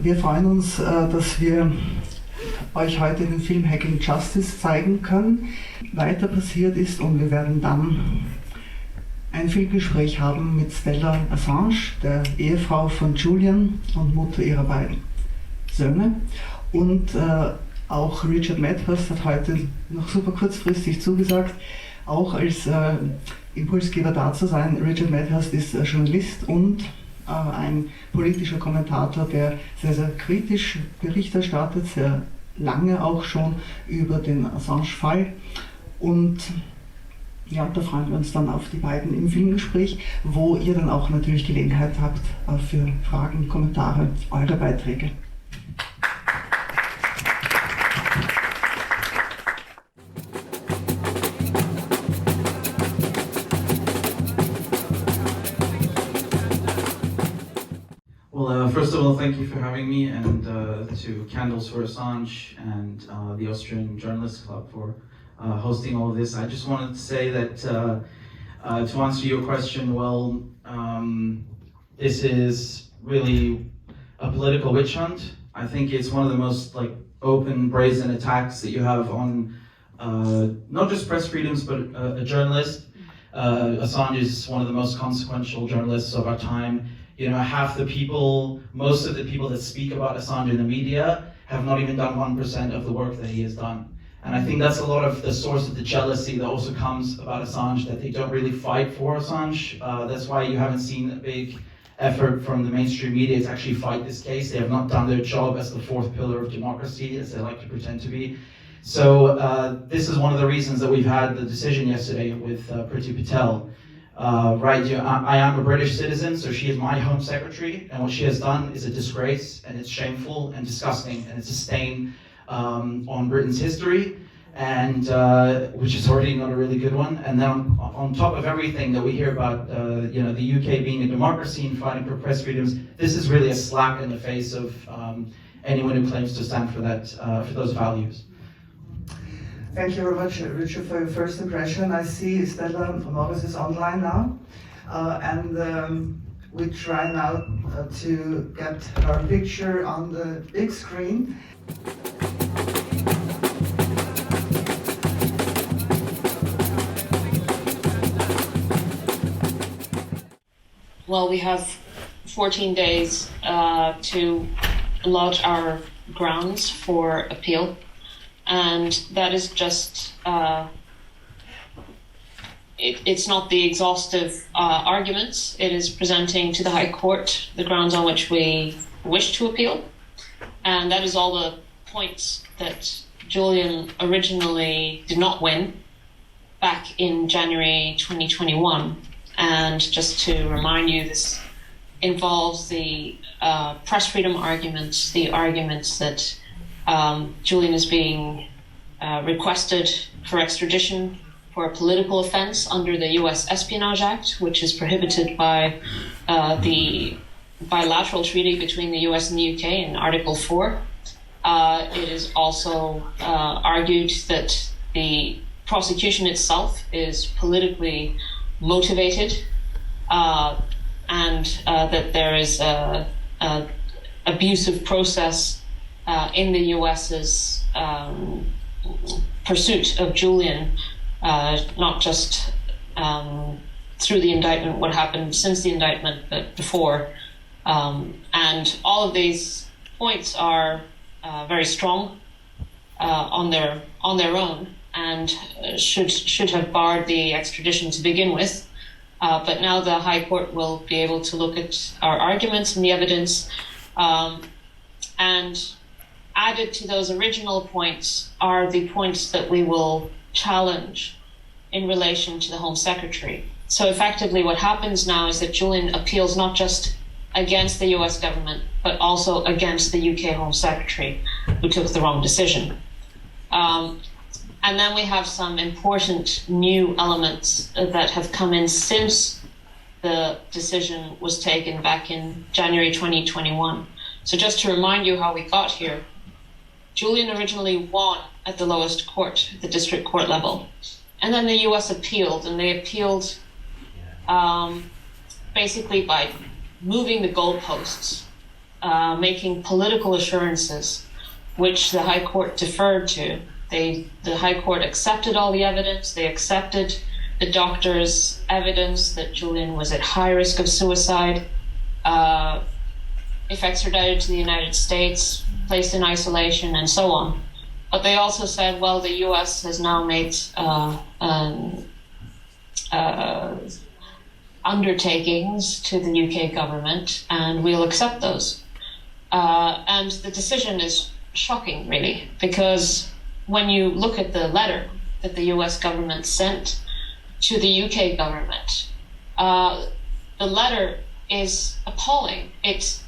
Wir freuen uns, dass wir euch heute den Film Hacking Justice zeigen können. Weiter passiert ist, und wir werden dann ein Filmgespräch haben mit Stella Assange, der Ehefrau von Julian und Mutter ihrer beiden Söhne. Und auch Richard Medhurst hat heute noch super kurzfristig zugesagt, auch als Impulsgeber da zu sein. Richard Medhurst ist Journalist und ein politischer Kommentator, der sehr, sehr kritisch Bericht erstattet, sehr lange auch schon über den Assange-Fall. Und ja, da freuen wir uns dann auf die beiden im Filmgespräch, wo ihr dann auch natürlich Gelegenheit habt für Fragen, Kommentare, eure Beiträge. First of all, thank you for having me, and to Candles for Assange and the Austrian Journalists Club for hosting all of this. I just wanted to say that to answer your question, well, this is really a political witch hunt. I think it's one of the most open, brazen attacks that you have on not just press freedoms, but a journalist. Assange is one of the most consequential journalists of our time. You know, most of the people that speak about Assange in the media have not even done 1% of the work that he has done. And I think that's a lot of the source of the jealousy that also comes about Assange, that they don't really fight for Assange. That's why you haven't seen a big effort from the mainstream media to actually fight this case. They have not done their job as the fourth pillar of democracy, as they like to pretend to be. So this is one of the reasons that we've had the decision yesterday with Priti Patel. I am a British citizen, so she is my Home Secretary, and what she has done is a disgrace, and it's shameful and disgusting, and it's a stain on Britain's history, and which is already not a really good one. And then on top of everything that we hear about, the UK being a democracy and fighting for press freedoms, this is really a slap in the face of anyone who claims to stand for that, for those values. Thank you very much, Richard, for your first impression. I see Stella Morris is online now, and we try now to get her picture on the big screen. Well, we have 14 days to lodge our grounds for appeal. And that is just, it's not the exhaustive arguments. It is presenting to the High Court the grounds on which we wish to appeal. And that is all the points that Julian originally did not win back in January 2021. And just to remind you, this involves the press freedom arguments, the arguments that Julian is being requested for extradition for a political offense under the US Espionage Act, which is prohibited by the bilateral treaty between the US and the UK in Article 4. It is also argued that the prosecution itself is politically motivated, and that there is a abusive process in the US's pursuit of Julian, not just through the indictment, what happened since the indictment, but before. And all of these points are very strong on their own, and should have barred the extradition to begin with. But now the High Court will be able to look at our arguments and the evidence, and added to those original points are the points that we will challenge in relation to the Home Secretary. So effectively what happens now is that Julian appeals not just against the US government, but also against the UK Home Secretary, who took the wrong decision. And then we have some important new elements that have come in since the decision was taken back in January 2021. So just to remind you how we got here, Julian originally won at the lowest court, the district court level. And then the US appealed, and they appealed basically by moving the goalposts making political assurances, which the High Court deferred to. The High Court accepted all the evidence. They accepted the doctor's evidence that Julian was at high risk of suicide, if extradited to the United States, placed in isolation, and so on. But they also said, well, the US has now made undertakings to the UK government, and we'll accept those. And the decision is shocking, really, because when you look at the letter that the US government sent to the UK government, the letter is appalling. It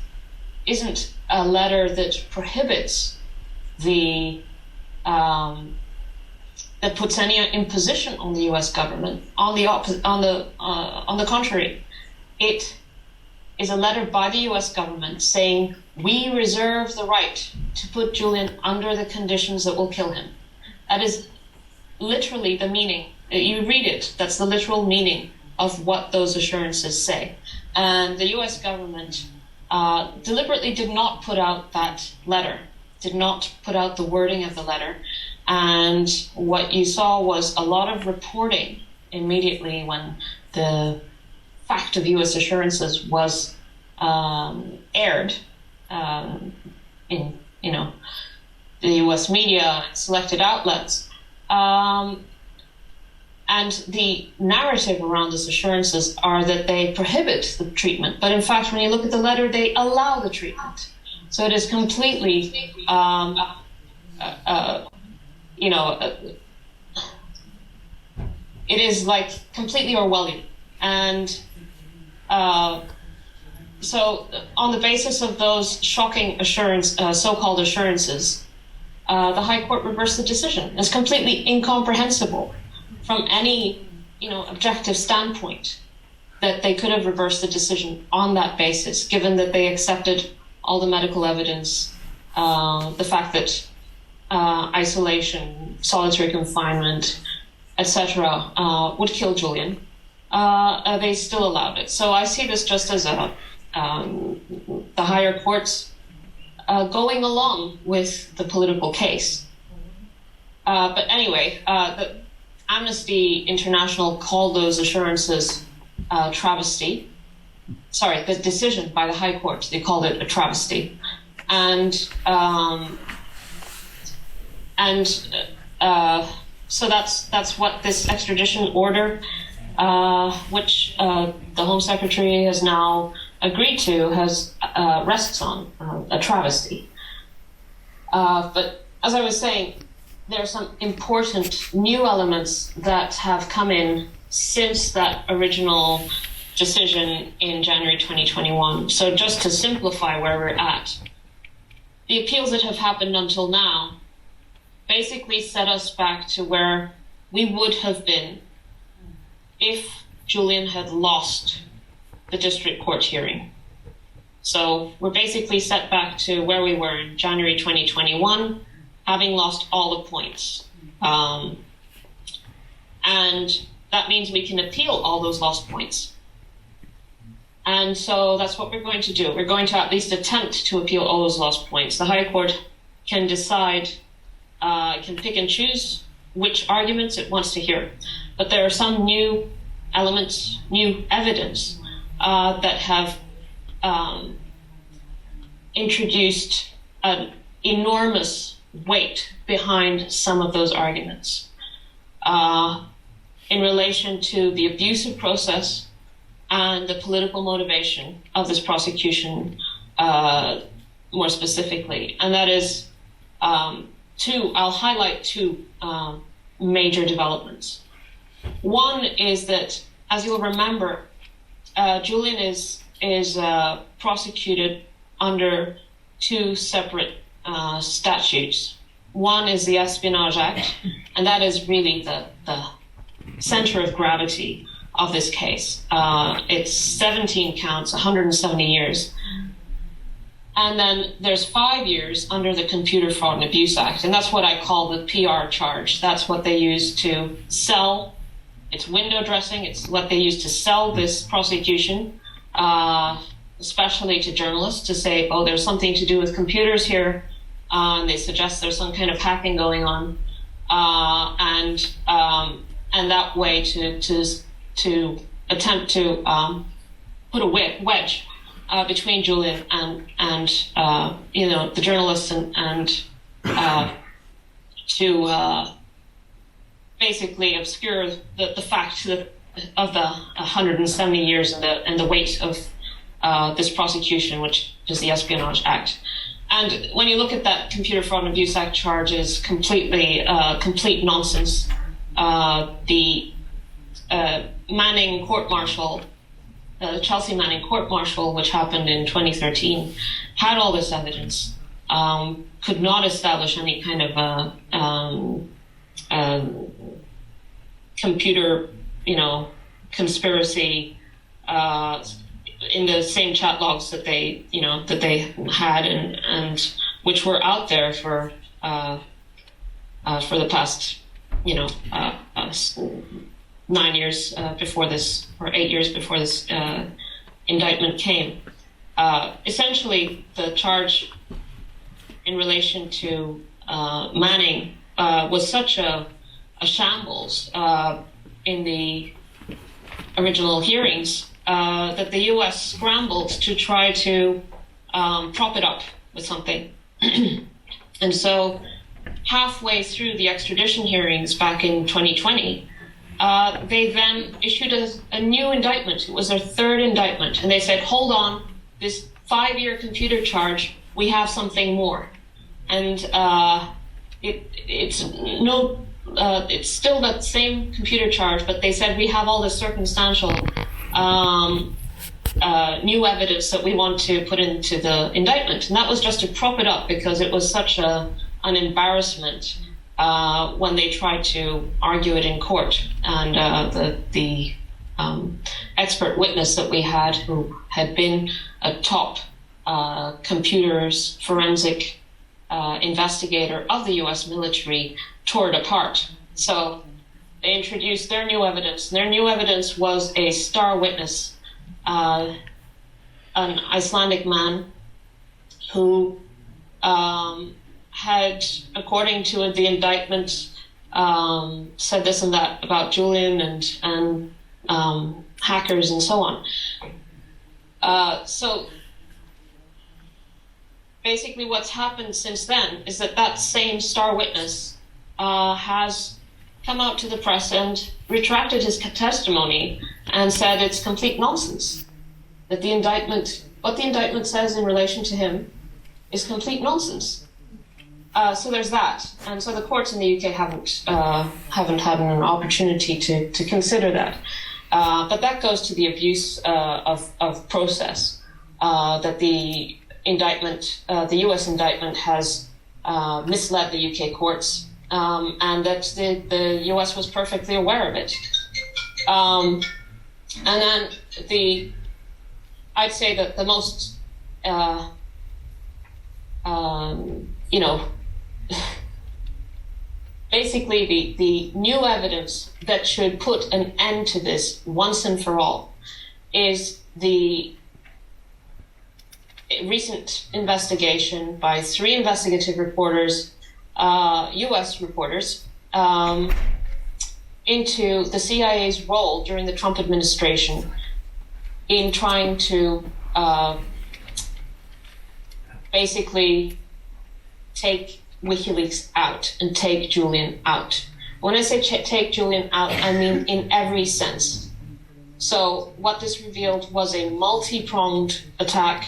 isn't a letter that prohibits that puts any imposition on the U.S. government. On the contrary, it is a letter by the U.S. government saying we reserve the right to put Julian under the conditions that will kill him. That is literally the meaning. You read it. That's the literal meaning of what those assurances say. And the U.S. government deliberately did not put out that letter, did not put out the wording of the letter. And what you saw was a lot of reporting immediately when the fact of U.S. assurances was aired in the U.S. media, selected outlets. And the narrative around those assurances are that they prohibit the treatment. But in fact, when you look at the letter, they allow the treatment. So it is completely, it is like completely Orwellian. And so on the basis of those shocking so-called assurances, the High Court reversed the decision. It's completely incomprehensible from any, objective standpoint that they could have reversed the decision on that basis, given that they accepted all the medical evidence, the fact that isolation, solitary confinement, etc., would kill Julian. They still allowed it. So I see this just as the higher courts going along with the political case. But anyway, the Amnesty International called those assurances travesty. Sorry, the decision by the High Court, they called it a travesty. And so that's what this extradition order, which the Home Secretary has now agreed to, rests on, a travesty. But as I was saying, there are some important new elements that have come in since that original decision in January 2021. So just to simplify where we're at, the appeals that have happened until now basically set us back to where we would have been if Julian had lost the district court hearing. So we're basically set back to where we were in January 2021, having lost all the points. And that means we can appeal all those lost points. And so that's what we're going to do. We're going to at least attempt to appeal all those lost points. The High Court can decide, can pick and choose which arguments it wants to hear. But there are some new elements, new evidence that have introduced an enormous weight behind some of those arguments in relation to the abusive process and the political motivation of this prosecution more specifically. And that is I'll highlight two major developments. One is that, as you'll remember, Julian is prosecuted under two separate statutes. One is the Espionage Act, and that is really the center of gravity of this case. It's 17 counts, 170 years. And then there's 5 years under the Computer Fraud and Abuse Act, and that's what I call the PR charge. That's what they use to sell. It's window dressing. It's what they use to sell this prosecution, especially to journalists, to say, oh, there's something to do with computers here. And they suggest there's some kind of hacking going on. And that way to attempt to put a wedge between Julian and the journalists and to basically obscure the fact of the 170 years and the weight of this prosecution, which is the Espionage Act. And when you look at that Computer Fraud and Abuse Act charges, complete nonsense. The Manning court-martial, the Chelsea Manning court-martial, which happened in 2013, had all this evidence, could not establish any kind of computer, conspiracy in the same chat logs that they had and which were out there for the past 9 years before this, or 8 years before this indictment came. Essentially, the charge in relation to Manning was such a shambles in the original hearings that the U.S. scrambled to try to prop it up with something. And so halfway through the extradition hearings back in 2020, they then issued a new indictment. It was their third indictment. And they said, hold on, this 5-year computer charge, we have something more. And it's still that same computer charge, but they said we have all this circumstantial new evidence that we want to put into the indictment. And that was just to prop it up because it was such an embarrassment when they tried to argue it in court. And the expert witness that we had, who had been a top computers forensic investigator of the US military, tore it apart. So they introduced their new evidence, and their new evidence was a star witness, an Icelandic man who had, according to the indictment, said this and that about Julian and hackers and so on. So basically what's happened since then is that same star witness has come out to the press and retracted his testimony and said it's complete nonsense. That what the indictment says in relation to him is complete nonsense. So there's that. And so the courts in the UK haven't had an opportunity to consider that. But that goes to the abuse of process, that the indictment, the US indictment has misled the UK courts, and that the US was perfectly aware of it. And then I'd say that the most, basically the new evidence that should put an end to this once and for all is the recent investigation by 3 investigative reporters, US reporters, into the CIA's role during the Trump administration in trying to basically take WikiLeaks out and take Julian out. When I say take Julian out, I mean in every sense. So what this revealed was a multi-pronged attack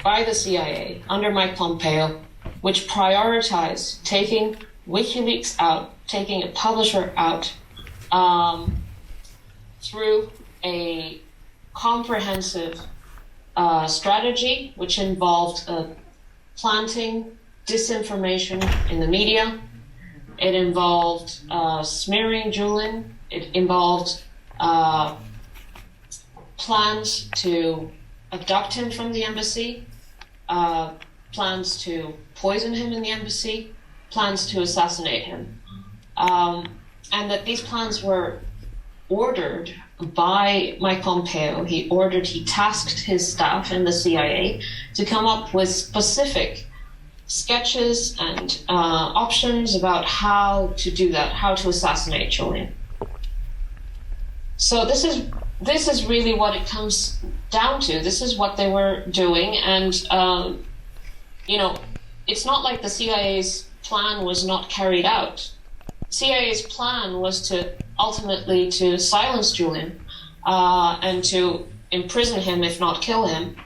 by the CIA under Mike Pompeo, which prioritized taking WikiLeaks out, taking a publisher out, through a comprehensive strategy, which involved planting disinformation in the media. It involved smearing Julian. It involved plans to abduct him from the embassy, plans to poison him in the embassy, plans to assassinate him. And that these plans were ordered by Mike Pompeo. He tasked his staff in the CIA to come up with specific sketches and options about how to do that, how to assassinate Julian. So this is really what it comes down to. This is what they were doing, and it's not like the CIA's plan was not carried out. CIA's plan was to ultimately to silence Julian and to imprison him, if not kill him.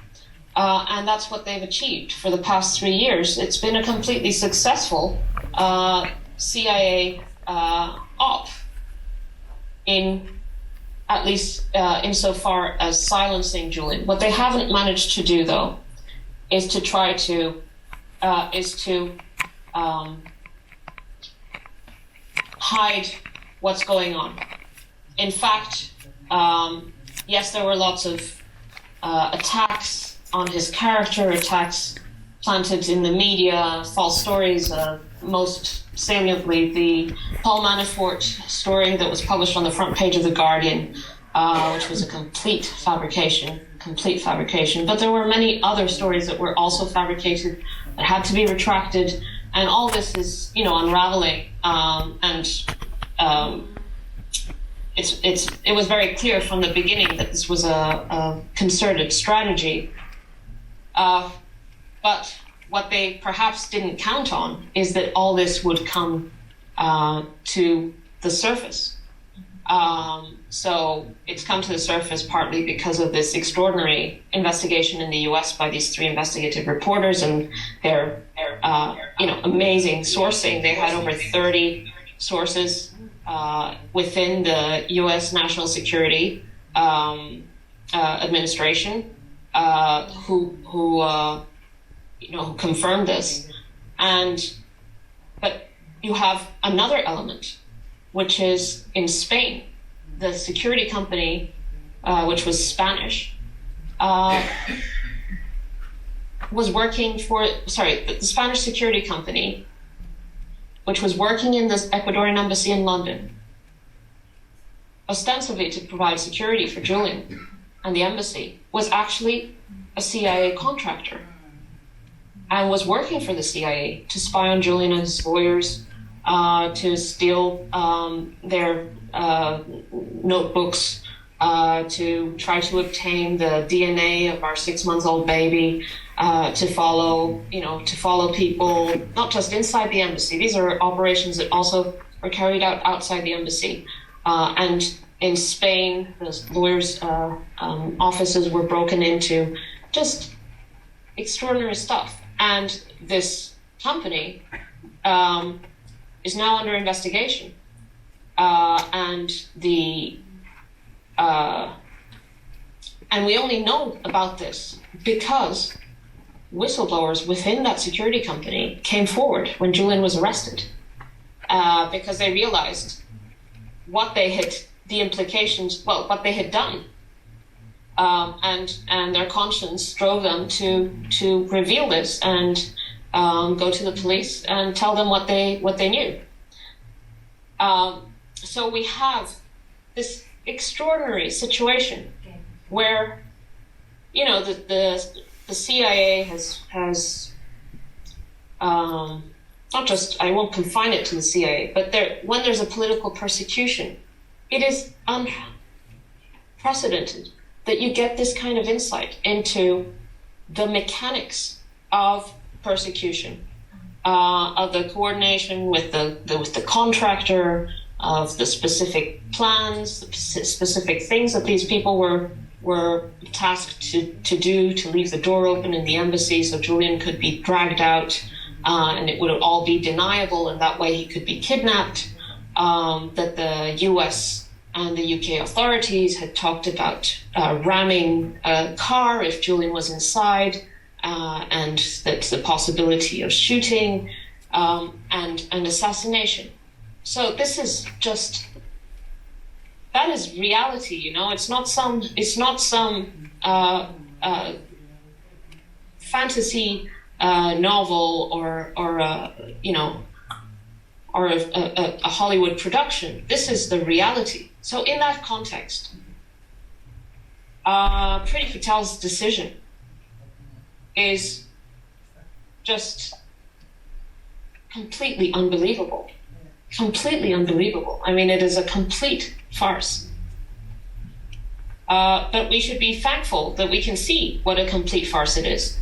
And that's what they've achieved for the past 3 years. It's been a completely successful CIA op, in at least insofar as silencing Julian. What they haven't managed to do, though, is to try to hide what's going on. In fact, yes, there were lots of attacks on his character, attacks planted in the media, false stories, most saliently the Paul Manafort story that was published on the front page of The Guardian, which was a complete fabrication. But there were many other stories that were also fabricated that had to be retracted, and all this is, unraveling. It was very clear from the beginning that this was a concerted strategy. But what they perhaps didn't count on is that all this would come to the surface. So it's come to the surface partly because of this extraordinary investigation in the US by these 3 investigative reporters and their amazing sourcing. They had over 30 sources within the US National Security Administration who confirmed this. But you have another element, which is in Spain, the security company, which was Spanish, was working for, the Spanish security company, which was working in the Ecuadorian embassy in London, ostensibly to provide security for Julian and the embassy, was actually a CIA contractor and was working for the CIA to spy on Julian and his lawyers, to steal their notebooks, to try to obtain the DNA of our 6-month-old baby, to follow people, not just inside the embassy. These are operations that also are carried out outside the embassy. And in Spain, the lawyers' offices were broken into, just extraordinary stuff. And this company is now under investigation. And we only know about this because whistleblowers within that security company came forward when Julian was arrested, because they realized what they had done. And their conscience drove them to reveal this and go to the police and tell them what they knew. So we have this extraordinary situation where, the CIA has not just, I won't confine it to the CIA, but when there's a political persecution, it is unprecedented that you get this kind of insight into the mechanics of persecution, of the coordination with the contractor, of the specific plans, the specific things that these people were tasked to do, to leave the door open in the embassy so Julian could be dragged out, and it would all be deniable, and that way he could be kidnapped. That the US and the UK authorities had talked about ramming a car if Julian was inside, and that's the possibility of shooting and assassination. So this is just, that is reality, It's not some fantasy novel or a Hollywood production. This is the reality. So in that context, Priti Patel's decision is just completely unbelievable. Completely unbelievable. I mean, it is a complete farce. But we should be thankful that we can see what a complete farce it is,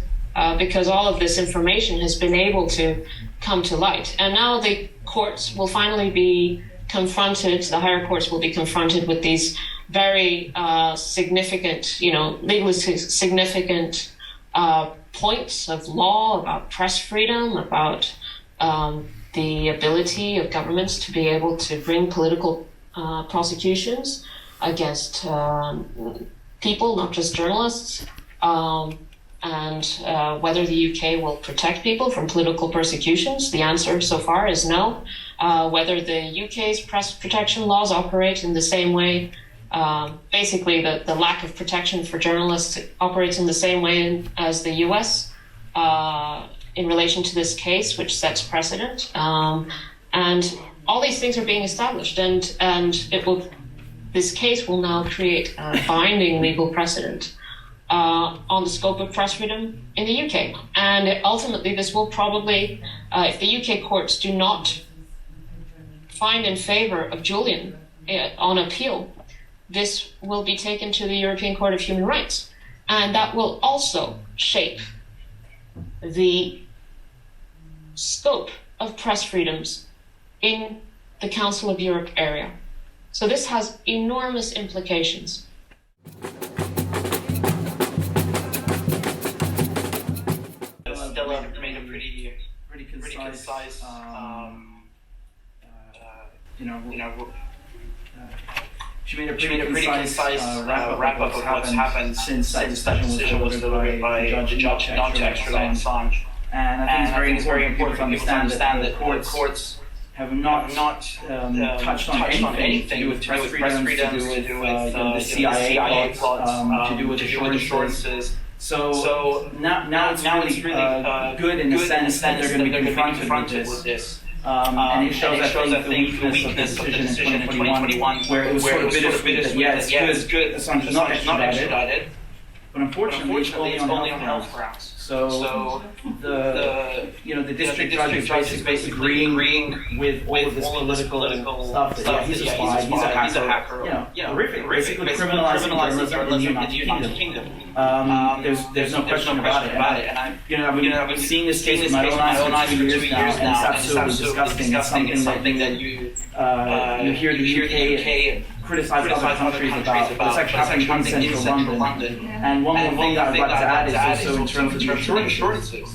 because all of this information has been able to come to light. And now the courts will finally be confronted, the higher courts will be confronted with these very significant, legally significant points of law about press freedom, about the ability of governments to be able to bring political prosecutions against people, not just journalists, and whether the UK will protect people from political persecutions. The answer so far is no. Whether the UK's press protection laws operate in the same way, basically the lack of protection for journalists operates in the same way as the US in relation to this case, which sets precedent. And all these things are being established, and this case will now create a binding legal precedent on the scope of press freedom in the UK. And ultimately, this will probably, if the UK courts do not find in favor of Julian on appeal, this will be taken to the European Court of Human Rights. And that will also shape the scope of press freedoms in the Council of Europe area. So this has enormous implications. Stella made a pretty concise she made a pretty concise wrap-up of what's happened since the decision was delivered by the judge not to extradite Assange. And I think it's very important for people to understand that courts have not touched on anything to do with press freedom, to do with the CIA plots, to do with assurances. So now it's really good in the sense that they're going to be confronted with this. And it shows, I think, the weakness of the decision in 2021, where it was sort of bittersweet that, it's good, Assange is not extradited, but unfortunately it's only on health grounds. So the district judge is basically agreeing with all of this political stuff. That, he's a spy, he's a hacker. Horrific. Basically criminalizing journalism in the United Kingdom. There's no question about it. And I've been seeing this case with my own eyes for 2 years now, and it's absolutely disgusting. It's something that you hear the UK criticize other countries about. It's actually happening in central London. And one more thing that I'd like to add is also in terms of the assurances,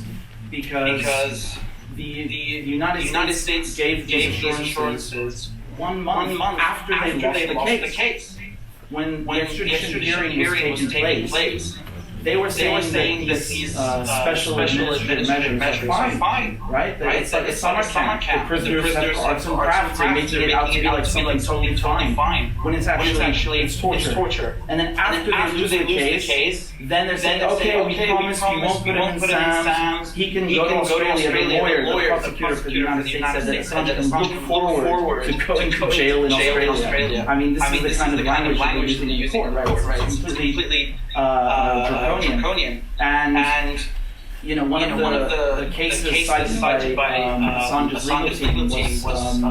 because the United States gave these assurances 1 month after they lost the case. When the extradition hearing was taking place, they were saying that these special administrative measures are fine, right? It's like a summer camp. The prisoners have arts and crafts. They're making it out to be like something totally fine, when it's actually torture. And then after they lose the case, then they're saying, okay, we promise we won't put him in SAMS. He can go to Australia. The prosecutor for the United States said that Assange can look forward to going to jail in Australia. I mean, this is the kind of language that you use in court, right? It's completely draconian. And one of the cases cited by Assange's legal team was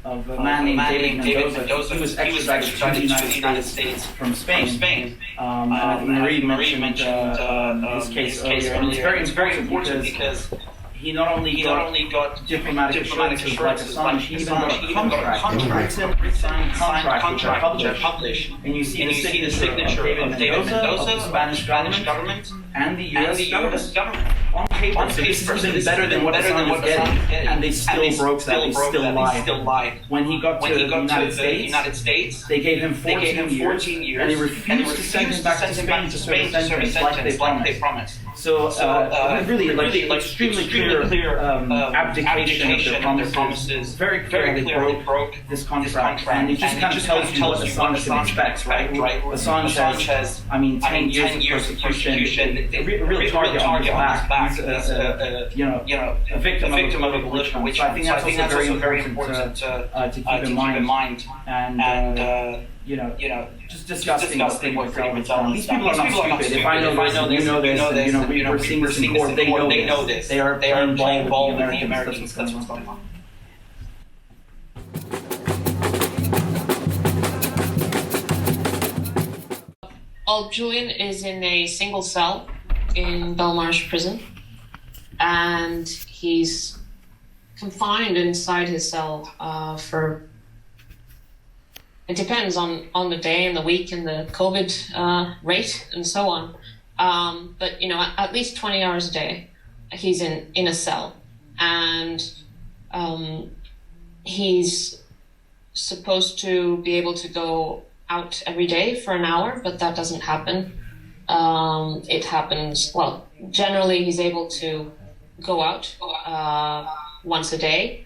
of a man named David Mendoza. He was extradited to the United States from Spain. Marie mentioned his case earlier, and it's very important because he not only got diplomatic assurances like Assange, he even got a contract, signed contract, which are published. And you see the signature of David Mendoza, of the Spanish government, and the US government. On paper, so this is even better than what Assange was getting, and they still broke that, they still lied. When he got to the United States, they gave him 14 years, and they refused to send him back to Spain to serve a sentence like they promised. So really extremely clear abdication of their promises. Very clear they broke this contract, and it just kind of tells you what Assange can expect, right? Assange has, 10 years of persecution, a real target on his back. He's a victim of a political witch hunt. So I think that's also very important to keep in mind. And just disgusting what Freedom of Telling. These people are not stupid. If I know this, we're seeing this in court, they know this. They are involved with the Americans. That's what's going on. Well, Julian is in a single cell in Belmarsh prison, and he's confined inside his cell for, it depends on the day and the week and the COVID rate and so on. But, at least 20 hours a day, he's in a cell. And he's supposed to be able to go out every day for an hour, but that doesn't happen. It happens, generally he's able to go out once a day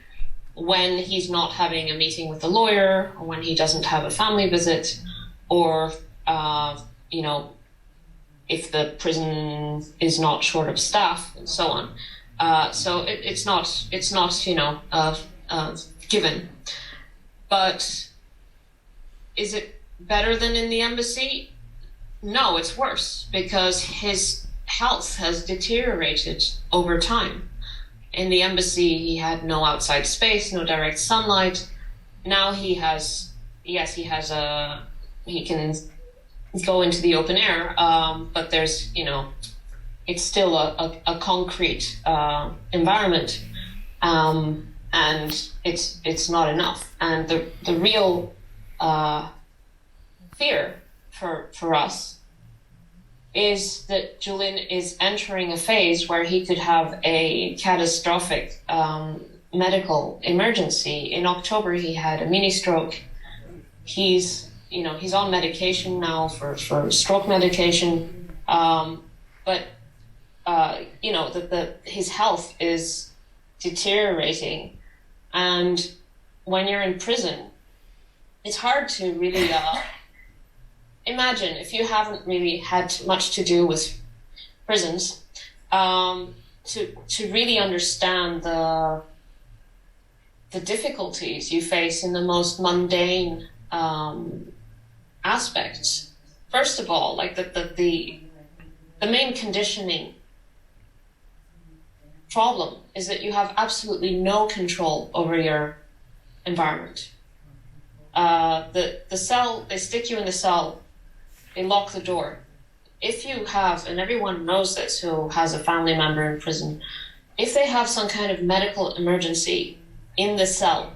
when he's not having a meeting with a lawyer, or when he doesn't have a family visit, or, if the prison is not short of staff and so on. So it's not given. But is it better than in the embassy? No, it's worse, because his health has deteriorated over time. In the embassy, he had no outside space, no direct sunlight. Now he can go into the open air, but there's, it's still a concrete environment, and it's not enough. And the real fear for us is that Julian is entering a phase where he could have a catastrophic medical emergency. In October, he had a mini stroke. He's on medication now for stroke medication, but his health is deteriorating. And when you're in prison, it's hard to really imagine, if you haven't really had much to do with prisons, to really understand the difficulties you face in the most mundane aspects. First of all, like the main conditioning problem is that you have absolutely no control over your environment. The cell, they stick you in the cell, they lock the door. If you have, and everyone knows this who has a family member in prison, if they have some kind of medical emergency in the cell,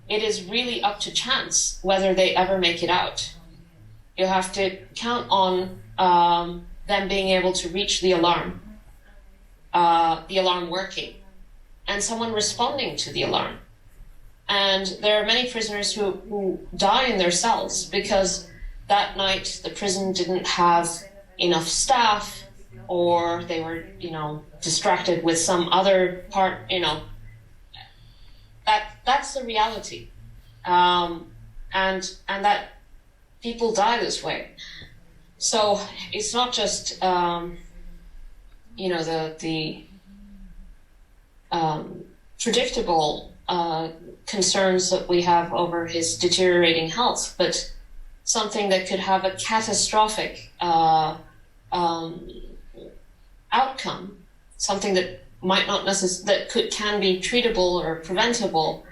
it is really up to chance whether they ever make it out. You have to count on them being able to reach the alarm working, and someone responding to the alarm. And there are many prisoners who die in their cells because that night the prison didn't have enough staff, or they were, distracted with some other part, that's the reality. And that people die this way. So it's not just, the predictable concerns that we have over his deteriorating health, but something that could have a catastrophic outcome, something that might not can be treatable or preventable,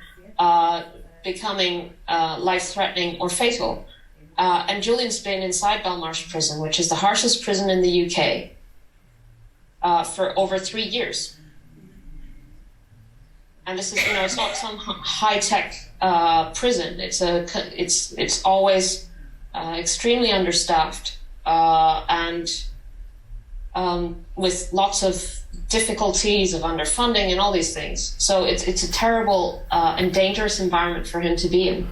becoming life-threatening or fatal. And Julian's been inside Belmarsh prison, which is the harshest prison in the UK, for over 3 years. And this is, it's not some high-tech prison. It's always extremely understaffed, and with lots of difficulties of underfunding and all these things. So it's a terrible and dangerous environment for him to be in.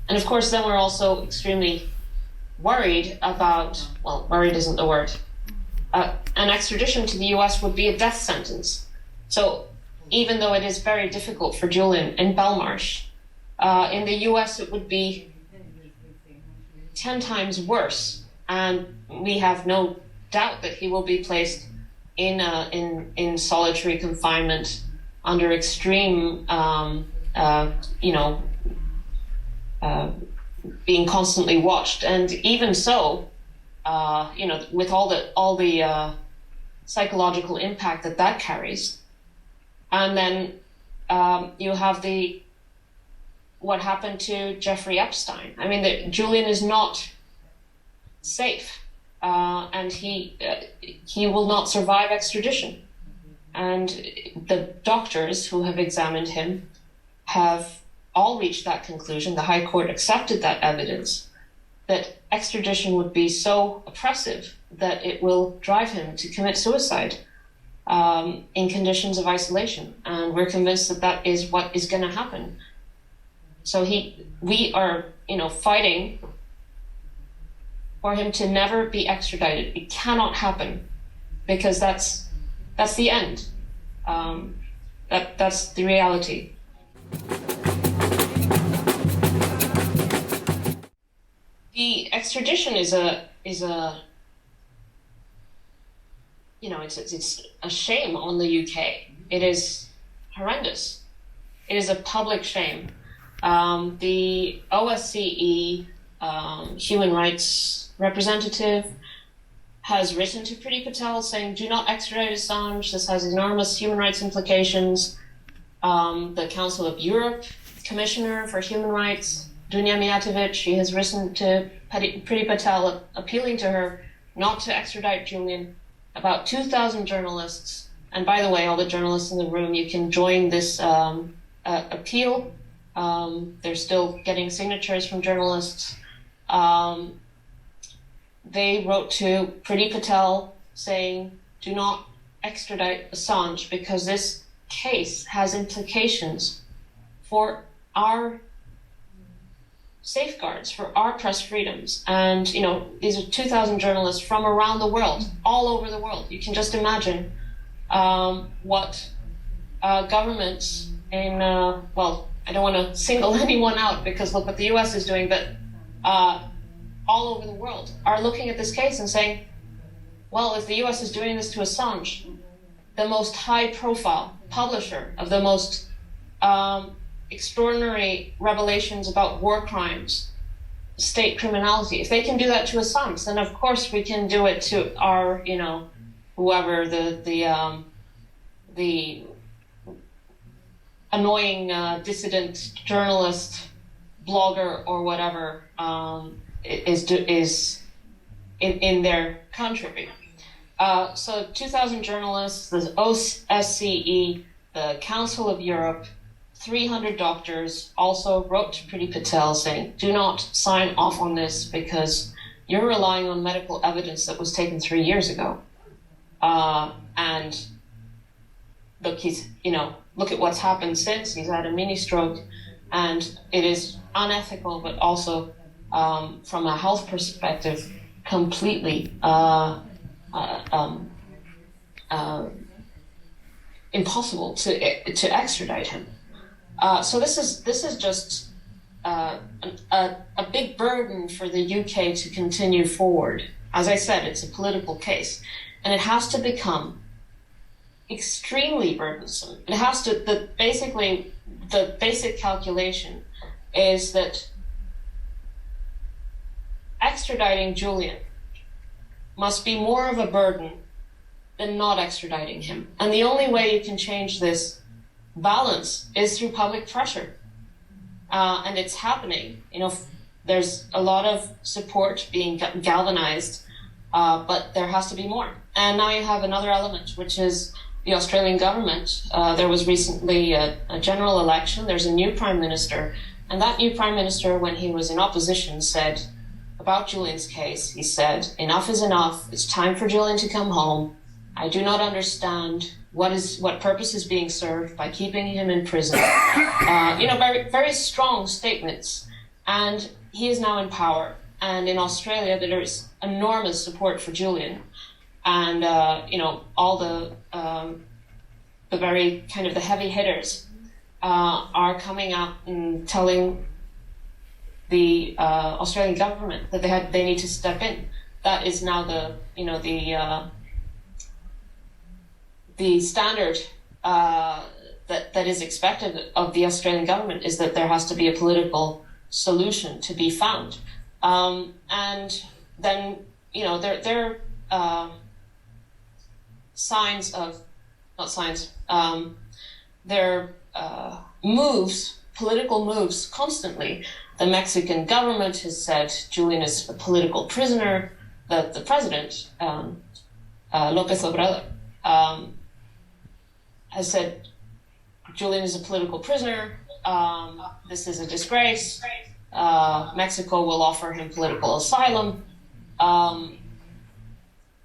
And of course, then we're also extremely worried about, worried isn't the word, an extradition to the US would be a death sentence. So even though it is very difficult for Julian in Belmarsh, in the US it would be 10 times worse. And we have no doubt that he will be placed in solitary confinement under being constantly watched. And even so, with all the psychological impact that carries, and then you have what happened to Jeffrey Epstein. I mean, Julian is not safe, and he will not survive extradition. And the doctors who have examined him have all reached that conclusion. The High Court accepted that evidence, that extradition would be so oppressive that it will drive him to commit suicide in conditions of isolation. And we're convinced that is what is going to happen. So we are, fighting for him to never be extradited. It cannot happen, because that's the end. That's the reality. The extradition is it's a shame on the UK. It is horrendous. It is a public shame. The OSCE human rights representative has written to Priti Patel saying, do not extradite Assange. This has enormous human rights implications. The Council of Europe Commissioner for Human Rights, Dunja Mijatovic, she has written to Priti Patel appealing to her not to extradite Julian. About 2,000 journalists, and by the way, all the journalists in the room, you can join this appeal. They're still getting signatures from journalists. They wrote to Priti Patel saying, do not extradite Assange, because this case has implications for our safeguards, for our press freedoms. And, these are 2,000 journalists from around the world, all over the world. You can just imagine what governments in, I don't want to single anyone out, because look what the US is doing, but all over the world are looking at this case and saying, well, if the US is doing this to Assange, the most high-profile publisher of the most extraordinary revelations about war crimes, state criminality, if they can do that to Assange, then of course we can do it to our, whoever the annoying dissident journalist, blogger, or whatever is in their country. So 2,000 journalists, the OSCE, the Council of Europe, 300 doctors also wrote to Priti Patel saying, do not sign off on this, because you're relying on medical evidence that was taken 3 years ago. And look, look at what's happened since. He's had a mini stroke, and it is unethical, but also from a health perspective, completely impossible to extradite him. So this is just a big burden for the UK to continue forward. As I said, it's a political case, and it has to become extremely burdensome. It has to. Basically, the basic calculation is that extraditing Julian must be more of a burden than not extraditing him. And the only way you can change this balance is through public pressure. And it's happening. There's a lot of support being galvanized, but there has to be more. And now you have another element, which is the Australian government. There was recently a general election. There's a new prime minister. And that new prime minister, when he was in opposition, said about Julian's case, he said, enough is enough. It's time for Julian to come home. I do not understand what purpose is being served by keeping him in prison. Very, very strong statements. And he is now in power. And in Australia, there is enormous support for Julian. And, all the very kind of the heavy hitters are coming out and telling the Australian government that they need to step in. That is now the standard that is expected of the Australian government, is that there has to be a political solution to be found. And then, you know, there are signs of, not signs, there are moves, political moves constantly. The Mexican government has said Julian is a political prisoner, that the president, López Obrador, has said Julian is a political prisoner, this is a disgrace, Mexico will offer him political asylum.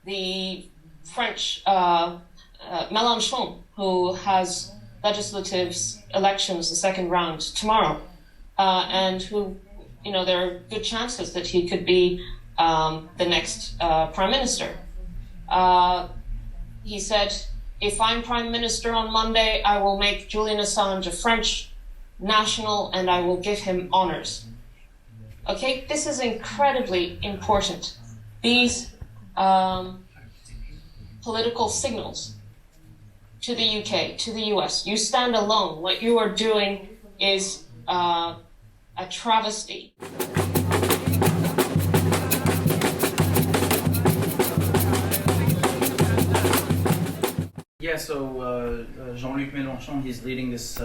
The French Mélenchon, who has legislative elections, the second round tomorrow, and who, you know, there are good chances that he could be the next prime minister. He said, if I'm prime minister on Monday, I will make Julian Assange a French national and I will give him honors. Okay, this is incredibly important. These political signals to the UK, to the US, you stand alone. What you are doing is a travesty. Yeah, so Jean-Luc Mélenchon, he's leading this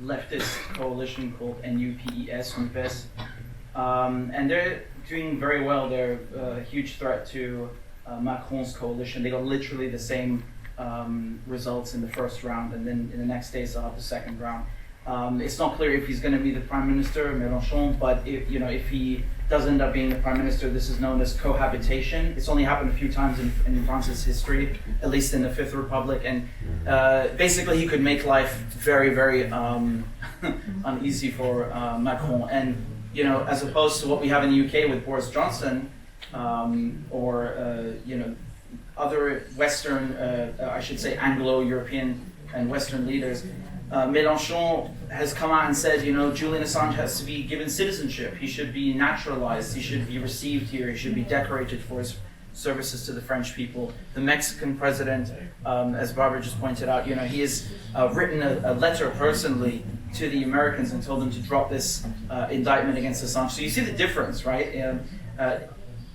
leftist coalition called NUPES, and they're doing very well. They're a huge threat to Macron's coalition. They got literally the same results in the first round, and then in the next days they'll have the second round. It's not clear if he's going to be the prime minister, Mélenchon, but if he does end up being the prime minister, this is known as cohabitation. It's only happened a few times in France's history, at least in the Fifth Republic, and basically he could make life very, very uneasy for Macron. And as opposed to what we have in the UK with Boris Johnson, or other Western, I should say Anglo-European and Western leaders, Mélenchon has come out and said, Julian Assange has to be given citizenship. He should be naturalized. He should be received here. He should be decorated for his services to the French people. The Mexican president, as Barbara just pointed out, he has written a letter personally to the Americans and told them to drop this indictment against Assange. So you see the difference, right? At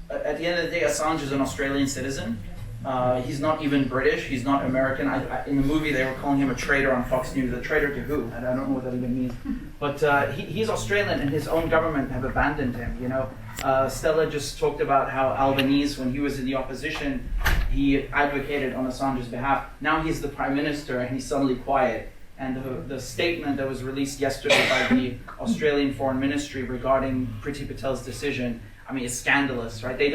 the end of the day, Assange is an Australian citizen. He's not even British. He's not American. In the movie, they were calling him a traitor on Fox News. A traitor to who? I don't know what that even means. But he's Australian, and his own government have abandoned him. Stella just talked about how Albanese, when he was in the opposition, he advocated on Assange's behalf. Now he's the prime minister, and he's suddenly quiet. And the statement that was released yesterday by the Australian Foreign Ministry regarding Priti Patel's decision, I mean, it's scandalous, right? They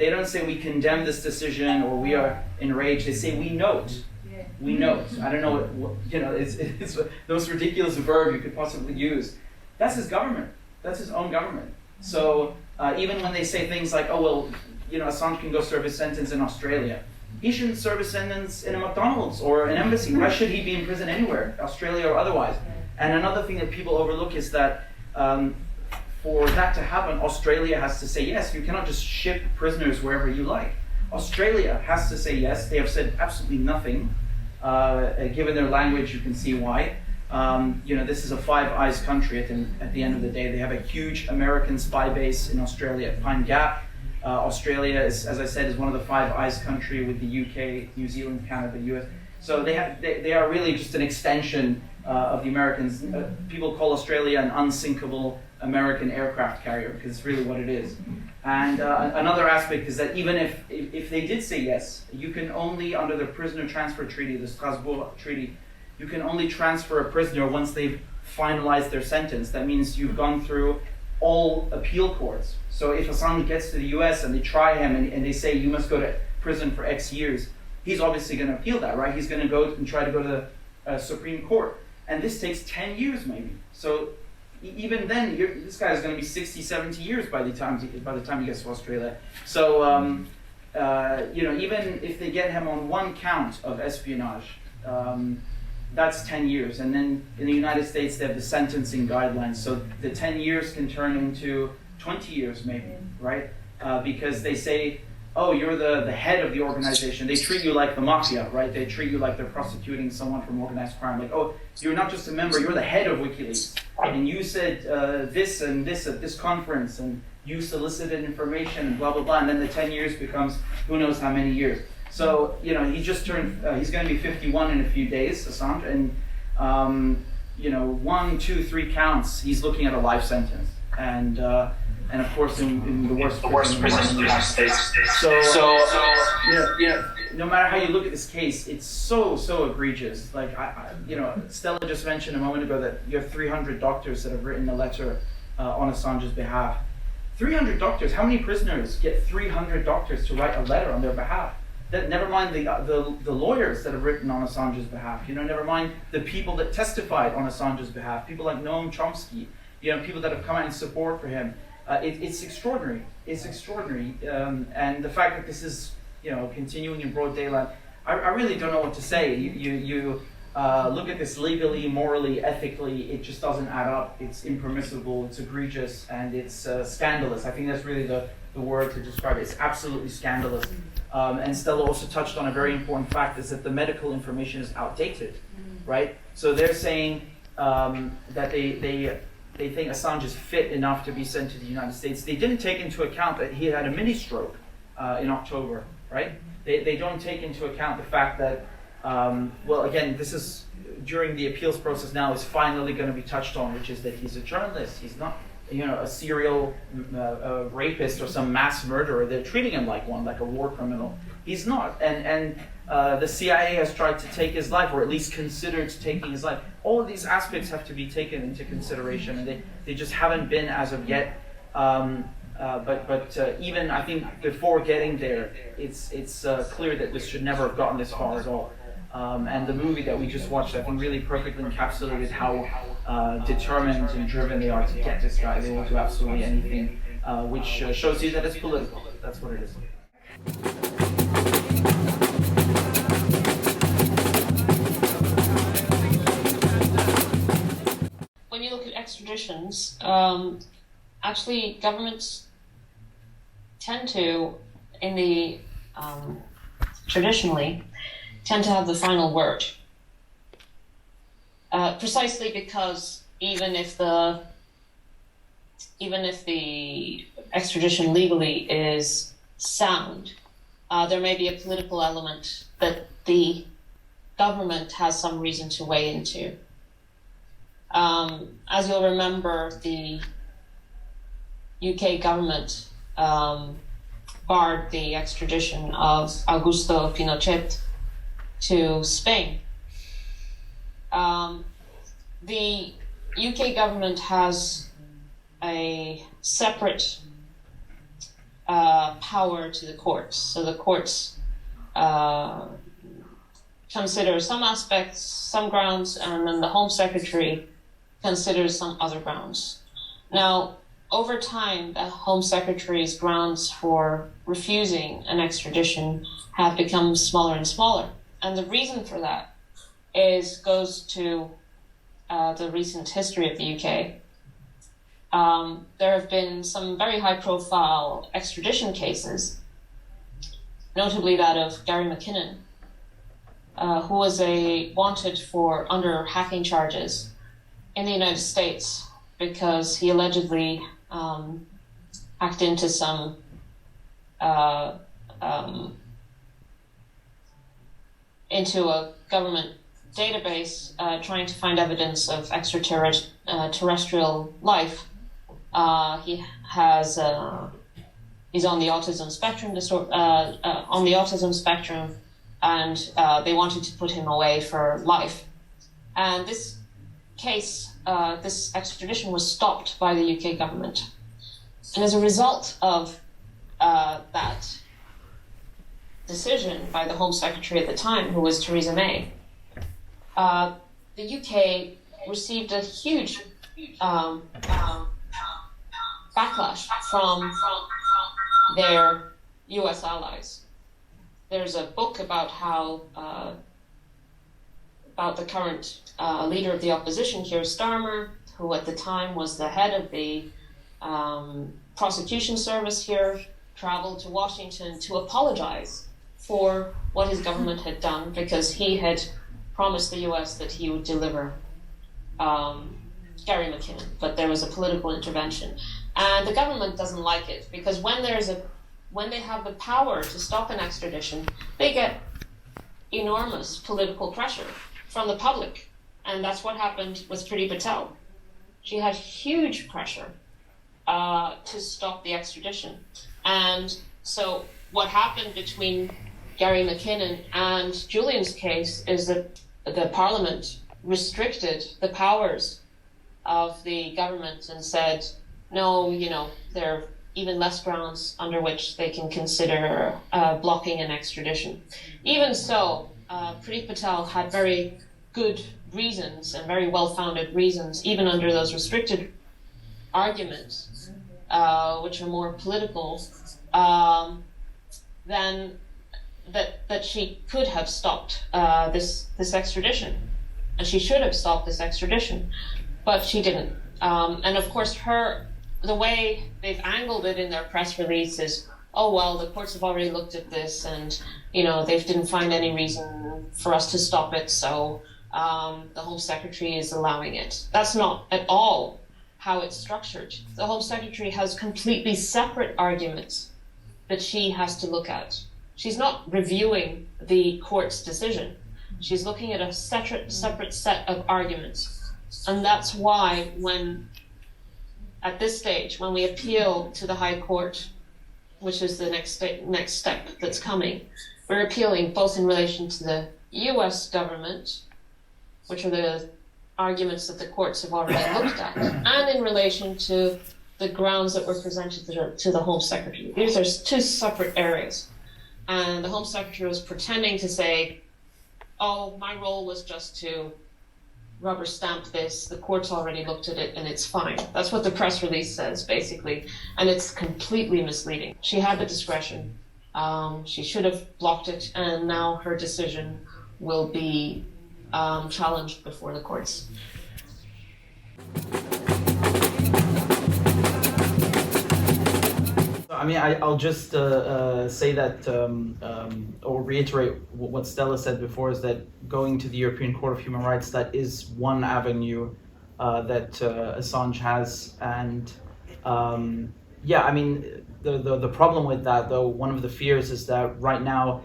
don't say we condemn this decision or we are enraged. They say we note. We note. I don't know what it's the most ridiculous verb you could possibly use. That's his government. That's his own government. So even when they say things like, oh, well, Assange can go serve his sentence in Australia. He shouldn't serve his sentence in a McDonald's or an embassy. Why should he be in prison anywhere, Australia or otherwise? And another thing that people overlook is that for that to happen, Australia has to say yes. You cannot just ship prisoners wherever you like. Australia has to say yes. They have said absolutely nothing. Given their language, you can see why. This is a Five Eyes country at the end of the day. They have a huge American spy base in Australia at Pine Gap. Australia, is, as I said, is one of the Five Eyes country with the UK, New Zealand, Canada, US. So they are really just an extension of the Americans. People call Australia an unsinkable American aircraft carrier because it's really what it is. And another aspect is that even if they did say yes, you can only, under the prisoner transfer treaty, the Strasbourg Treaty, you can only transfer a prisoner once they've finalized their sentence. That means you've gone through all appeal courts. So if Assange gets to the US and they try him and they say you must go to prison for X years, he's obviously going to appeal that, right? He's going to go and try to go to the Supreme Court. And this takes 10 years maybe. So even then, this guy is going to be 60, 70 years by the time he gets to Australia. So, even if they get him on one count of espionage, that's 10 years. And then in the United States, they have the sentencing guidelines. So the 10 years can turn into 20 years maybe, right? Because they say, oh, you're the head of the organization. They treat you like the mafia, right? They treat you like they're prosecuting someone from organized crime. Like, oh, you're not just a member, you're the head of WikiLeaks. And you said this and this at this conference, and you solicited information, and blah, blah, blah. And then the 10 years becomes who knows how many years. So, you know, he just turned, he's going to be 51 in a few days, Assange. And, you know, 1, 2, 3 counts, he's looking at a life sentence. And of course, in the worst prison in the United States. So no matter how you look at this case, it's so egregious. Like, you know, Stella just mentioned a moment ago that you have 300 doctors that have written a letter on Assange's behalf. 300 doctors. How many prisoners get 300 doctors to write a letter on their behalf? That, never mind the lawyers that have written on Assange's behalf. You know, never mind the people that testified on Assange's behalf. People like Noam Chomsky. You know, people that have come out in support for him. It's extraordinary. It's extraordinary, and the fact that this is, you know, continuing in broad daylight, I really don't know what to say. You look at this legally, morally, ethically, it just doesn't add up. It's impermissible. It's egregious, and it's scandalous. I think that's really the word to describe it. It's absolutely scandalous. And Stella also touched on a very important fact: is that the medical information is outdated, right? So they're saying that they think Assange is fit enough to be sent to the United States. They didn't take into account that he had a mini stroke in October, right? They don't take into account the fact that, well, again, this is during the appeals process now is finally going to be touched on, which is that he's a journalist. He's not, you know, a serial rapist or some mass murderer. They're treating him like one, like a war criminal. He's not, and the CIA has tried to take his life, or at least considered taking his life. All of these aspects have to be taken into consideration, and they just haven't been as of yet. But even I think before getting there, it's clear that this should never have gotten this far at all. And the movie that we just watched, I think, really perfectly encapsulated how determined and driven they are to get this guy. They will do absolutely anything, which shows you that it's political. That's what it is. When you look at extraditions, actually governments tend to, traditionally, tend to have the final word. Precisely because even if the extradition legally is sound, there may be a political element that the government has some reason to weigh into. As you'll remember, the UK government barred the extradition of Augusto Pinochet to Spain. The UK government has a separate power to the courts. So the courts consider some aspects, some grounds, and then the Home Secretary considers some other grounds. Now, over time, the Home Secretary's grounds for refusing an extradition have become smaller and smaller. And the reason for that goes to the recent history of the UK. There have been some very high-profile extradition cases, notably that of Gary McKinnon, who was wanted under hacking charges in the United States because he allegedly hacked into some into a government database trying to find evidence of extraterrestrial life. He's on the autism spectrum, and they wanted to put him away for life. And this case, this extradition was stopped by the UK government. And as a result of that decision by the Home Secretary at the time, who was Theresa May, the UK received a huge backlash from their US allies. There's a book about how about the current leader of the opposition, Keir Starmer, who at the time was the head of the prosecution service here, traveled to Washington to apologize for what his government had done, because he had promised the US that he would deliver Gary McKinnon, but there was a political intervention. And the government doesn't like it, because when they have the power to stop an extradition, they get enormous political pressure from the public. And that's what happened with Priti Patel. She had huge pressure to stop the extradition. And so what happened between Gary McKinnon and Julian's case is that the parliament restricted the powers of the government and said, no, there are even less grounds under which they can consider blocking an extradition. Even so, Priti Patel had very good reasons and very well-founded reasons, even under those restricted arguments, which are more political, then that she could have stopped this extradition, and she should have stopped this extradition, but she didn't. And of course, the way they've angled it in their press release is, oh well, the courts have already looked at this, and they didn't find any reason for us to stop it, so the Home Secretary is allowing it. That's not at all how it's structured. The Home Secretary has completely separate arguments that she has to look at. She's not reviewing the court's decision. She's looking at a separate set of arguments. And that's why at this stage, when we appeal to the High Court, which is the next step that's coming, we're appealing both in relation to the US government, which are the arguments that the courts have already looked at, and in relation to the grounds that were presented to the Home Secretary. These are two separate areas. And the Home Secretary was pretending to say, oh, my role was just to rubber stamp this, the court's already looked at it and it's fine. That's what the press release says, basically. And it's completely misleading. She had the discretion. She should have blocked it, and now her decision will be challenged before the courts. I mean, I'll just say that, or reiterate what Stella said before, is that going to the European Court of Human Rights, that is one avenue that Assange has. And yeah, I mean, the problem with that, though, one of the fears is that right now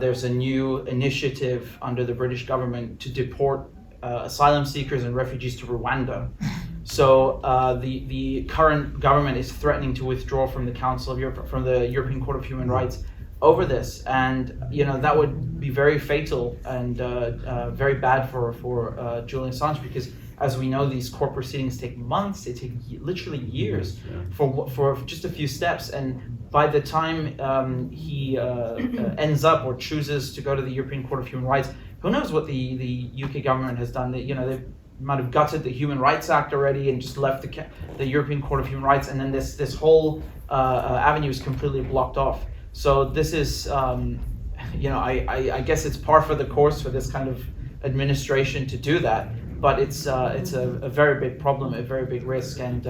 there's a new initiative under the British government to deport asylum seekers and refugees to Rwanda. So the current government is threatening to withdraw from the Council of Europe, from the European Court of Human Rights over this, and that would be very fatal and very bad for Julian Assange, because as we know, these court proceedings take months, they take literally years for just a few steps, and by the time he ends up or chooses to go to the European Court of Human Rights, who knows what the UK government has done. They might have gutted the Human Rights Act already and just left the European Court of Human Rights, and then this whole avenue is completely blocked off. So this is, I guess it's par for the course for this kind of administration to do that, but it's a very big problem, a very big risk, and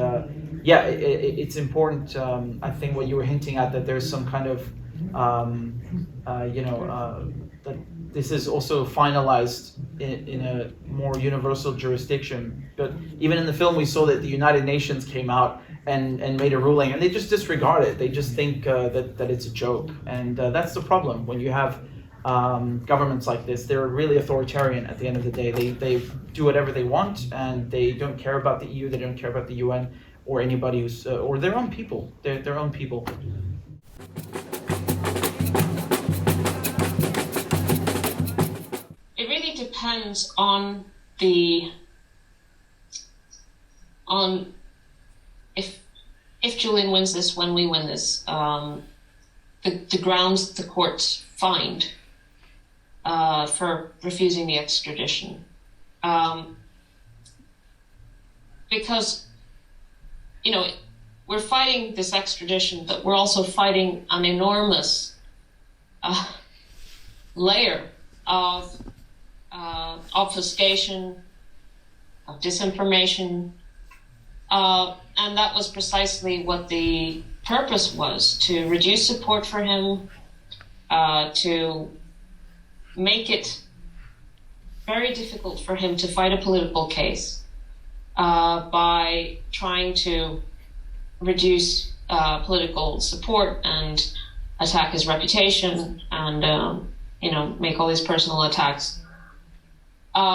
it's important. I think what you were hinting at, that there's some kind of, that this is also finalized in a more universal jurisdiction. But even in the film, we saw that the United Nations came out and made a ruling, and they just disregard it. They just think that it's a joke. And that's the problem. When you have governments like this, they're really authoritarian at the end of the day. They do whatever they want, and they don't care about the EU, they don't care about the UN, or anybody who's, or their own people. They're their own people. Depends on if Julian wins this, when we win this, the grounds the courts find for refusing the extradition, because we're fighting this extradition, but we're also fighting an enormous layer of obfuscation, of disinformation, and that was precisely what the purpose was to reduce support for him, to make it very difficult for him to fight a political case by trying to reduce political support and attack his reputation and make all these personal attacks.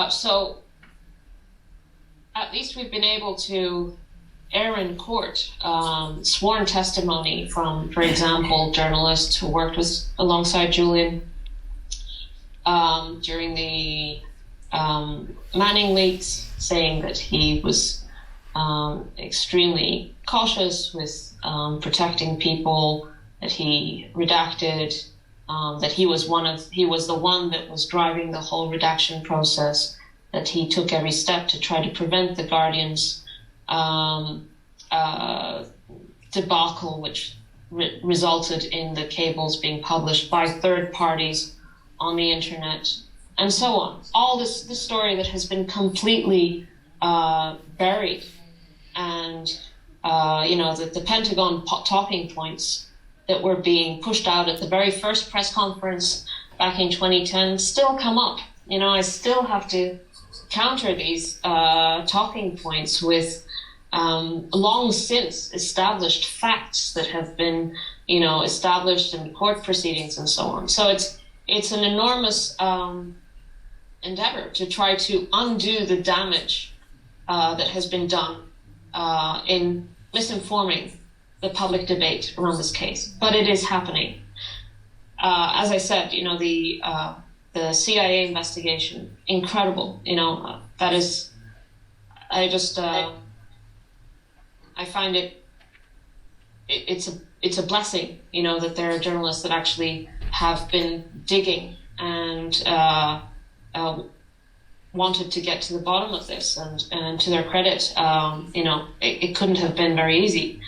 So at least we've been able to air in court sworn testimony from, for example, journalists who worked alongside Julian during the Manning leaks, saying that he was extremely cautious with protecting people, that he redacted, that he was the one that was driving the whole redaction process, that he took every step to try to prevent the Guardian's debacle, which resulted in the cables being published by third parties on the internet, and so on. All this story that has been completely buried, and the Pentagon talking points that were being pushed out at the very first press conference back in 2010 still come up. I still have to counter these talking points with long since established facts that have been, established in court proceedings and so on. So it's an enormous endeavor to try to undo the damage that has been done in misinforming the public debate around this case. But it is happening. As I said, the CIA investigation, incredible. That is, I find it's a blessing, that there are journalists that actually have been digging and wanted to get to the bottom of this, and to their credit, it couldn't have been very easy.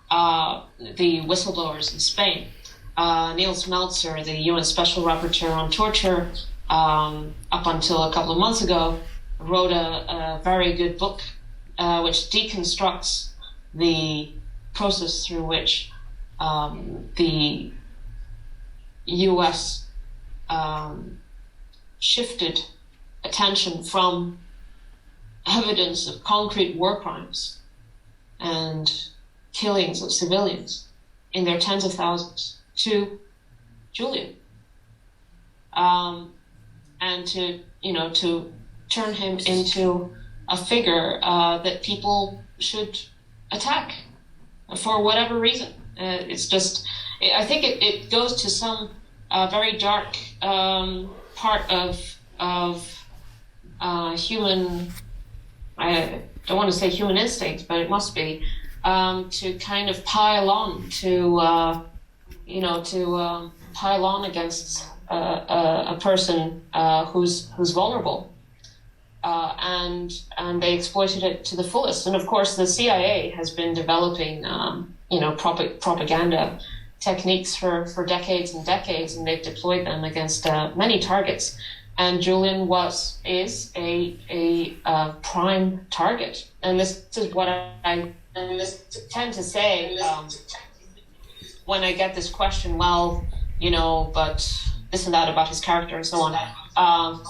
The whistleblowers in Spain, Niels Meltzer, the UN Special Rapporteur on Torture, up until a couple of months ago, wrote a very good book which deconstructs the process through which the US shifted attention from evidence of concrete war crimes and killings of civilians in their tens of thousands to Julian, and to turn him into a figure that people should attack for whatever reason. It's just, I think it goes to some very dark part of human, I don't want to say human instinct, but it must be, to kind of pile on pile on against a person who's vulnerable, and they exploited it to the fullest. And of course, the CIA has been developing propaganda techniques for decades and decades, and they've deployed them against many targets. And Julian is a prime target. And this is what I tend to say when I get this question, but this and that about his character and so on.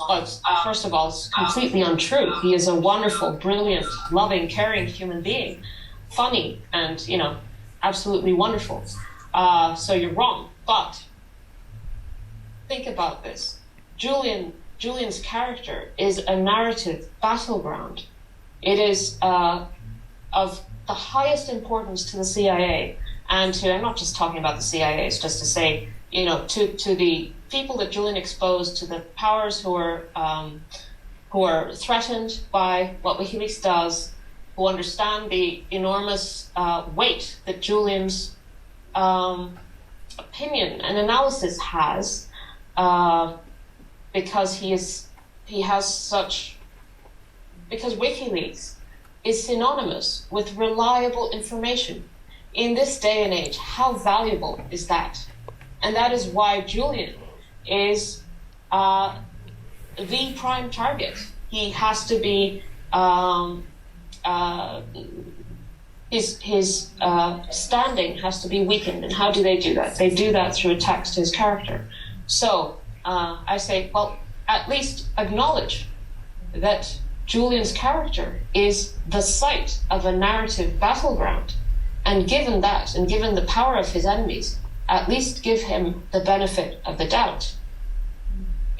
But first of all, it's completely untrue. He is a wonderful, brilliant, loving, caring human being, funny, and, absolutely wonderful. So you're wrong. But think about this. Julian's character is a narrative battleground. It is of the highest importance to the CIA, and I'm not just talking about the CIA, it's just to say, to the people that Julian exposed, to the powers who are threatened by what WikiLeaks does, who understand the enormous weight that Julian's opinion and analysis has, because because WikiLeaks is synonymous with reliable information. In this day and age, how valuable is that? And that is why Julian is the prime target. He has to be his standing has to be weakened. And how do they do that? They do that through attacks to his character. So I say, well, at least acknowledge that Julian's character is the site of a narrative battleground. And given that, and given the power of his enemies, at least give him the benefit of the doubt.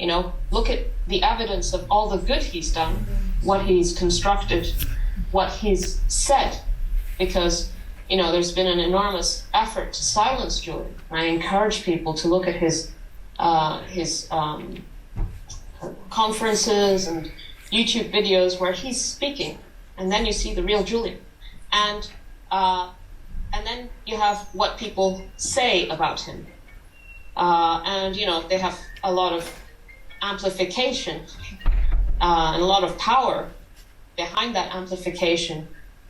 You know, look at the evidence of all the good he's done, what he's constructed, what he's said, because, you know, there's been an enormous effort to silence Julian. And I encourage people to look at his conferences and YouTube videos where he's speaking, and then you see the real Julian. And then you have what people say about him. And, you know, they have a lot of amplification and a lot of power behind that amplification,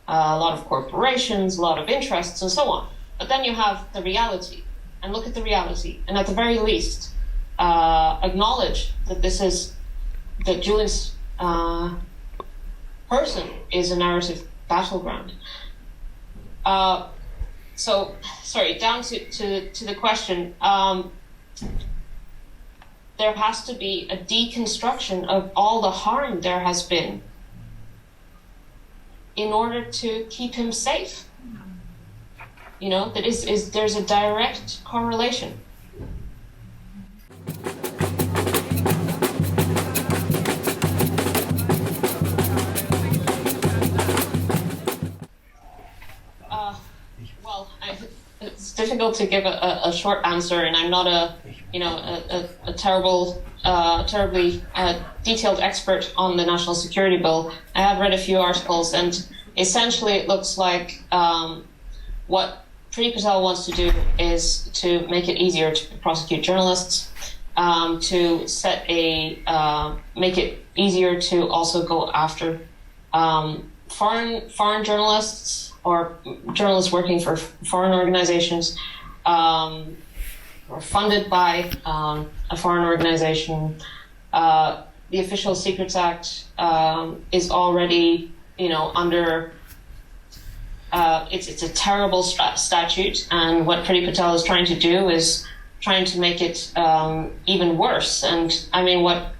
a lot of corporations, a lot of interests, and so on. But then you have the reality, and look at the reality, and at the very least, acknowledge that that Julian's person is a narrative battleground. So, sorry, down to the question. There has to be a deconstruction of all the harm there has been in order to keep him safe. You know, there's a direct correlation. It's difficult to give a short answer, and I'm not a terribly detailed expert on the national security bill. I have read a few articles, and essentially it looks like what Priti Patel wants to do is to make it easier to prosecute journalists, to make it easier to also go after foreign journalists, or journalists working for foreign organizations, or funded by a foreign organization. The Official Secrets Act is already, under. It's a terrible statute, and what Priti Patel is trying to do is trying to make it even worse. And I mean, what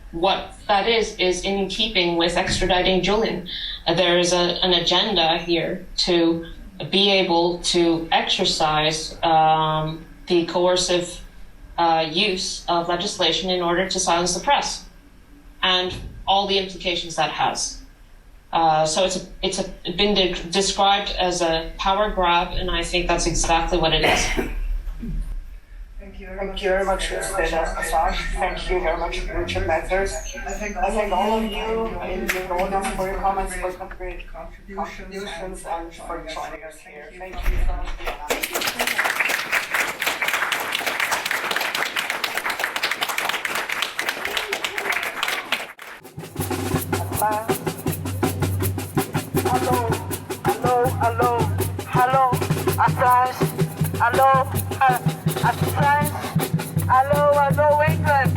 that is in keeping with extraditing Julian. There is an agenda here to be able to exercise the coercive use of legislation in order to silence the press, and all the implications that has. So it's been described as a power grab, and I think that's exactly what it is. Thank you very much, Stella Assange. Thank you very much, Richard Medhurst. I thank all of you in the audience for your comments, for contributions, and for joining us here. Thank you so much. Hello, Assange. Hello, England.